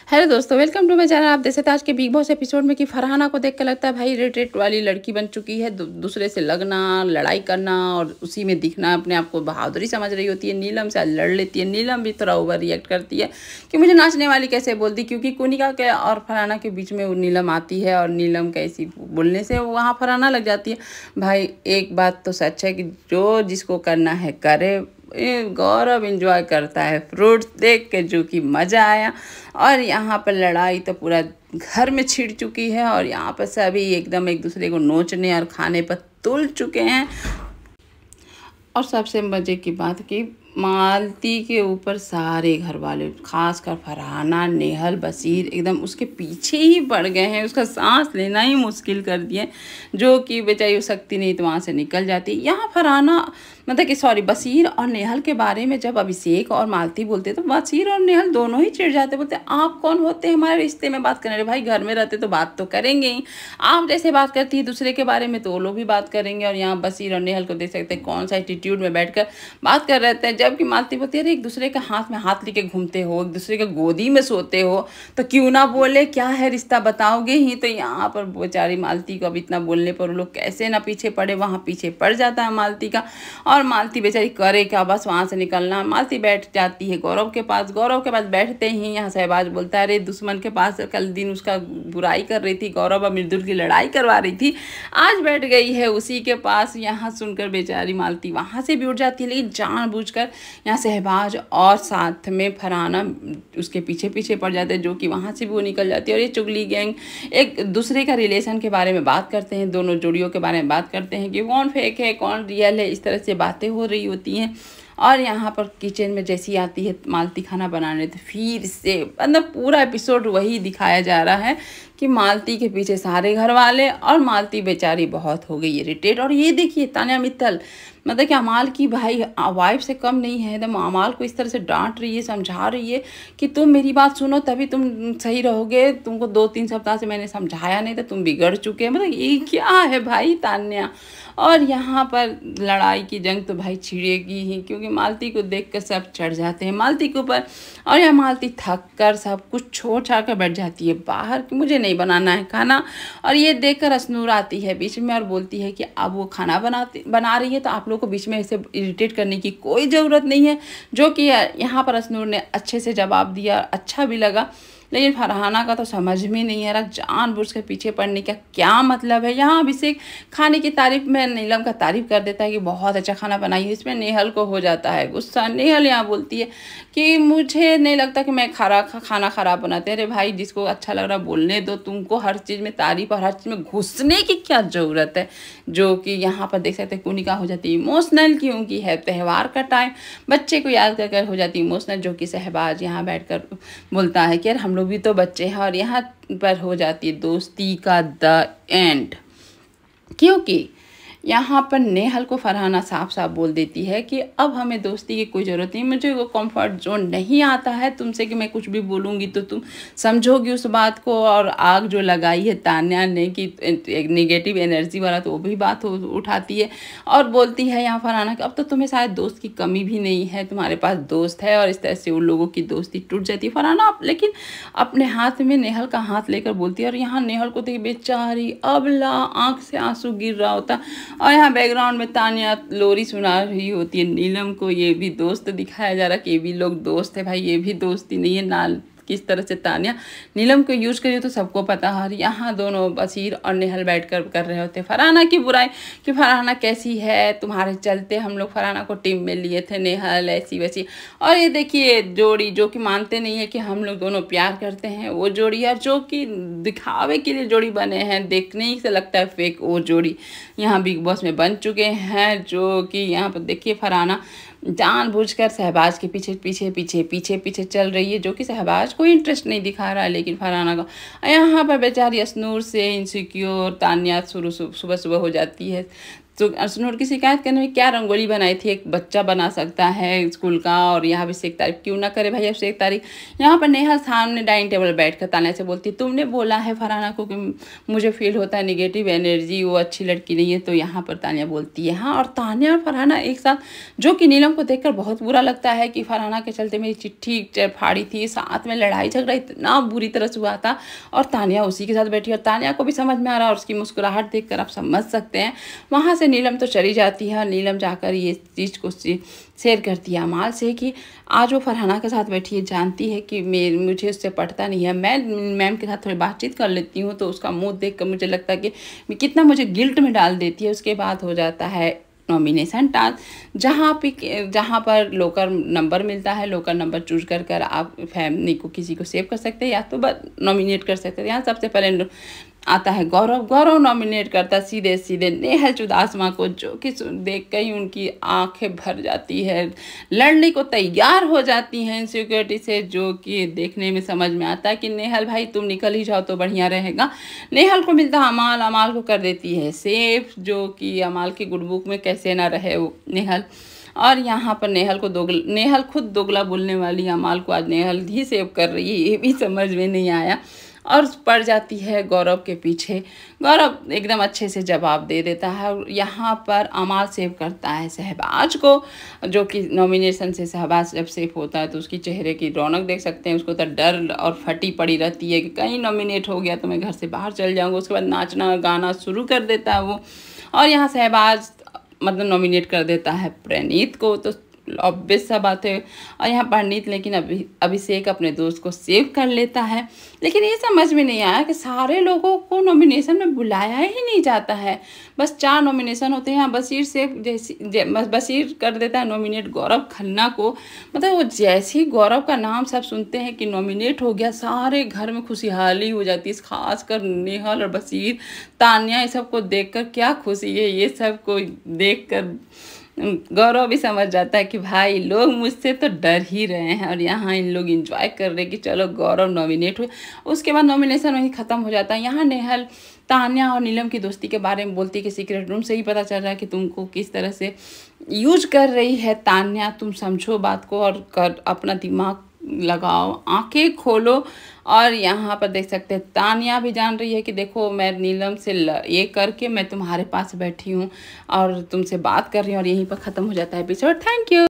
Hello दोस्तों, welcome to my channel. आप देख सकते हैं आज के बिग बॉस एपिसोड में कि फरहाना को देख कर लगता है भाई रेट वाली लड़की बन चुकी है। दूसरे से लगना, लड़ाई करना और उसी में दिखना, अपने आप को बहादुरी समझ रही होती है। नीलम से आज लड़ लेती है। नीलम भी थोड़ा ओवर रिएक्ट करती है कि मुझे नाचने वाली कैसे बोलती, क्योंकि कोनिका के और फरहाना के बीच में वो नीलम आती है और नीलम कैसी बोलने से वहाँ फरहाना लग जाती है। भाई एक बात तो सच है कि जो जिसको करना है करे। गौरव एंजॉय करता है फ्रूट्स देख के, जो कि मज़ा आया। और यहाँ पर लड़ाई तो पूरा घर में छिड़ चुकी है और यहाँ पर सभी एकदम एक दूसरे को नोचने और खाने पर तुल चुके हैं। और सबसे मज़े की बात कि मालती के ऊपर सारे घर वाले, खासकर फरहाना, नेहल, बशीर एकदम उसके पीछे ही पड़ गए हैं। उसका सांस लेना ही मुश्किल कर दिए, जो कि बेचारी शक्ति नहीं तो वहाँ से निकल जाती। यहाँ फरहाना मतलब कि सॉरी बशीर और नेहल के बारे में जब अभिषेक और मालती बोलते तो बशीर और नेहल दोनों ही चिढ़ जाते, बोलते आप कौन होते हैं हमारे रिश्ते में बात करने। भाई घर में रहते तो बात तो करेंगे ही, आप जैसे बात करती है दूसरे के बारे में तो वो लोग भी बात करेंगे। और यहाँ बशीर और नेहल को देख सकते हैं कौन सा एटीट्यूड में बैठकर बात कर रहे हैं, जबकि मालती बोलती है अरे एक दूसरे के हाथ में हाथ लेके घूमते हो, एक दूसरे के गोदी में सोते हो, तो क्यों ना बोले, क्या है रिश्ता बताओगे ही। तो यहाँ पर बेचारी मालती को अब इतना बोलने पर वो लोग कैसे ना पीछे पड़े, वहाँ पीछे पड़ जाता है मालती का। और मालती बेचारी करे क्या, बस वहाँ से निकलना। मालती बैठ जाती है गौरव के पास। गौरव के पास बैठते ही यहाँ शहबाज बोलता है अरे दुश्मन के पास कल दिन उसका बुराई कर रही थी, गौरव और मृदुल की लड़ाई करवा रही थी, आज बैठ गई है उसी के पास। यहाँ सुनकर बेचारी मालती वहाँ से भी उठ जाती है, लेकिन जानबूझकर यहाँ शहबाज और साथ में फरहाना उसके पीछे पीछे पड़ जाते हैं, जो कि वहाँ से भी वो निकल जाती है। और ये चुगली गैंग एक दूसरे का रिलेशन के बारे में बात करते हैं, दोनों जोड़ियों के बारे में बात करते हैं कि कौन फेक है कौन रियल है, इस तरह से बातें हो रही होती हैं। और यहाँ पर किचन में जैसी आती है मालती खाना बनाने, तो फिर से मतलब पूरा एपिसोड वही दिखाया जा रहा है कि मालती के पीछे सारे घर वाले, और मालती बेचारी बहुत हो गई इरिटेट। और ये देखिए तान्या मित्तल मतलब कि अमाल की भाई वाइफ से कम नहीं है, एकदम अमाल को इस तरह से डांट रही है, समझा रही है कि तुम मेरी बात सुनो तभी तुम सही रहोगे, तुमको 2-3 सप्ताह से मैंने समझाया नहीं तो तुम बिगड़ चुके हैं। मतलब ये क्या है भाई तान्या। और यहाँ पर लड़ाई की जंग तो भाई छिड़ेगी ही, क्योंकि मालती को देखकर सब चढ़ जाते हैं मालती के ऊपर। और यह मालती थक कर सब कुछ छोड़ छाड़ कर बैठ जाती है बाहर कि मुझे नहीं बनाना है खाना। और ये देखकर असनूर आती है बीच में और बोलती है कि अब वो खाना बना रही है तो आप लोग को बीच में ऐसे इरिटेट करने की कोई ज़रूरत नहीं है, जो कि यहाँ पर असनूर ने अच्छे से जवाब दिया, अच्छा भी लगा। लेकिन फरहाना का तो समझ में नहीं आ रहा जानबूझ के पीछे पड़ने का क्या मतलब है। यहाँ अभिषेक खाने की तारीफ में नीलम का तारीफ कर देता है कि बहुत अच्छा खाना बनाई है, इसमें नेहल को हो जाता है गुस्सा। नेहल यहाँ बोलती है कि मुझे नहीं लगता कि मैं खाना ख़राब बनाते। अरे भाई जिसको अच्छा लग रहा बोलने दो, तुमको हर चीज़ में तारीफ और हर चीज़ में घुसने की क्या ज़रूरत है। जो कि यहाँ पर देख सकते हैं कोनिका हो जाती है इमोशनल, क्योंकि है त्यौहार का टाइम, बच्चे को याद कर हो जाती है इमोशनल, जो कि शहबाज यहाँ बैठकर बोलता है कि यार हम लोग भी तो बच्चे हैं। और यहाँ पर हो जाती है दोस्ती का द एंड, क्योंकि यहाँ पर नेहल को फरहाना साफ साफ बोल देती है कि अब हमें दोस्ती की कोई ज़रूरत नहीं, मुझे वो कंफर्ट जोन नहीं आता है तुमसे कि मैं कुछ भी बोलूँगी तो तुम समझोगी उस बात को। और आग जो लगाई है तान्या ने कि एक नेगेटिव एनर्जी वाला, तो वो भी बात उठाती है और बोलती है यहाँ फरहाना कि अब तो तुम्हें शायद दोस्त की कमी भी नहीं है, तुम्हारे पास दोस्त है। और इस तरह से उन लोगों की दोस्ती टूट जाती है। फरहाना लेकिन अपने हाथ में नेहल का हाथ लेकर बोलती है, और यहाँ नेहल को देखिए बेचारी अबला आँख से आंसू गिर रहा होता। और यहाँ बैकग्राउंड में तान्या लोरी सुना रही होती है नीलम को। ये भी दोस्त दिखाया जा रहा है कि ये भी लोग दोस्त है। भाई ये भी दोस्ती नहीं है ना, किस तरह से तान्या नीलम को यूज करी तो सबको पता है। यहाँ दोनों बशीर और नेहल बैठकर कर रहे होते फरहाना की बुराई कि फरहाना कैसी है, तुम्हारे चलते हम लोग फरहाना को टीम में लिए थे, नेहल ऐसी वैसी। और ये देखिए जोड़ी जो कि मानते नहीं है कि हम लोग दोनों प्यार करते हैं, वो जोड़ी है जो कि दिखावे के लिए जोड़ी बने हैं, देखने ही से लगता है फेक, वो जोड़ी यहाँ बिग बॉस में बन चुके हैं। जो कि यहाँ पर देखिए फरहाना जानबूझकर शहबाज के पीछे पीछे पीछे पीछे पीछे चल रही है, जो कि शहबाज कोई इंटरेस्ट नहीं दिखा रहा है, लेकिन फरहाना का यहाँ पर बेचारी असनूर से इनसिक्योर तान्या सुबह सुबह हो जाती है। तो अशनूर की शिकायत करने में क्या रंगोली बनाई थी, एक बच्चा बना सकता है स्कूल का, और यहाँ भी 1 तारीख क्यों ना करे भाई, अब 1 तारीख। यहाँ पर नेहा सामने डाइनिंग टेबल बैठ कर तान्या से बोलती, तुमने बोला है फरहाना को कि मुझे फील होता है नेगेटिव एनर्जी, वो अच्छी लड़की नहीं है। तो यहाँ पर तान्या बोलती है हाँ, और तान्या और फरहाना एक साथ, जो कि नीलम को देखकर बहुत बुरा लगता है कि फरहाना के चलते मेरी चिट्ठी फाड़ी थी, साथ में लड़ाई झगड़ा इतना बुरी तरह से हुआ था, और तान्या उसी के साथ बैठी। और तान्या को भी समझ में आ रहा है, और उसकी मुस्कुराहट देखकर आप समझ सकते हैं। वहाँ से नीलम तो चली जाती है, और नीलम जाकर ये चीज़ को शेयर करती है अमाल से कि आज वो फरहाना के साथ बैठी है, जानती है कि मुझे उससे पटता नहीं है, मैं मैम के साथ थोड़ी बातचीत कर लेती हूँ, तो उसका मुंह देखकर मुझे लगता है कि कितना मुझे गिल्ट में डाल देती है। उसके बाद हो जाता है नॉमिनेशन टास्क, जहाँ पर लोकल नंबर मिलता है। लोकल नंबर चूज कर आप फैमिली को किसी को सेव कर सकते हैं, या तो नॉमिनेट कर सकते हैं। यहाँ सबसे पहले आता है गौरव नॉमिनेट करता सीधे सीधे नेहल चुदासमा को, जो कि देख कर ही उनकी आंखें भर जाती है, लड़ने को तैयार हो जाती हैं इनसिक्योरिटी से, जो कि देखने में समझ में आता है कि नेहल भाई तुम निकल ही जाओ तो बढ़िया रहेगा। नेहल को मिलता है अमाल को कर देती है सेफ, जो कि अमाल की गुड बुक में कैसे ना रहे वो नेहल। और यहाँ पर नेहल खुद दोगला बोलने वाली अमाल को आज नेहल ही सेव कर रही है, ये भी समझ में नहीं आया, और पड़ जाती है गौरव के पीछे। गौरव एकदम अच्छे से जवाब दे देता है, और यहाँ पर अमाल सेव करता है शहबाज को, जो कि नॉमिनेशन से शहबाज जब सेव होता है तो उसकी चेहरे की रौनक देख सकते हैं। उसको तो डर और फटी पड़ी रहती है कि कहीं नॉमिनेट हो गया तो मैं घर से बाहर चल जाऊँगा। उसके बाद नाचना गाना शुरू कर देता है वो, और यहाँ शहबाज मतलब नॉमिनेट कर देता है प्रणीत को, तो ऑब्वियस सा बात है। और यहाँ पंडित लेकिन अभिषेक अपने दोस्त को सेव कर लेता है, लेकिन ये समझ में नहीं आया कि सारे लोगों को नॉमिनेशन में बुलाया ही नहीं जाता है। बस 4 नॉमिनेशन होते हैं। बशीर कर देता है नॉमिनेट गौरव खन्ना को। मतलब वो जैसे ही गौरव का नाम सब सुनते हैं कि नॉमिनेट हो गया, सारे घर में खुशहाली हो जाती है। खासकर नेहल और बशीर, तान्या, ये सब को देखकर क्या खुशी है। ये सब को देखकर गौरव भी समझ जाता है कि भाई लोग मुझसे तो डर ही रहे हैं, और यहाँ इन लोग एंजॉय कर रहे हैं कि चलो गौरव नॉमिनेट हुए। उसके बाद नॉमिनेशन वहीं ख़त्म हो जाता है। यहाँ नेहल तान्या और नीलम की दोस्ती के बारे में बोलती है कि सीक्रेट रूम से ही पता चल रहा है कि तुमको किस तरह से यूज कर रही है तान्या। तुम समझो बात को और अपना दिमाग लगाओ, आंखें खोलो। और यहाँ पर देख सकते हैं तान्या भी जान रही है कि देखो मैं नीलम से ये करके मैं तुम्हारे पास बैठी हूँ और तुमसे बात कर रही हूँ, और यहीं पर ख़त्म हो जाता है एपिसोड। Thank you.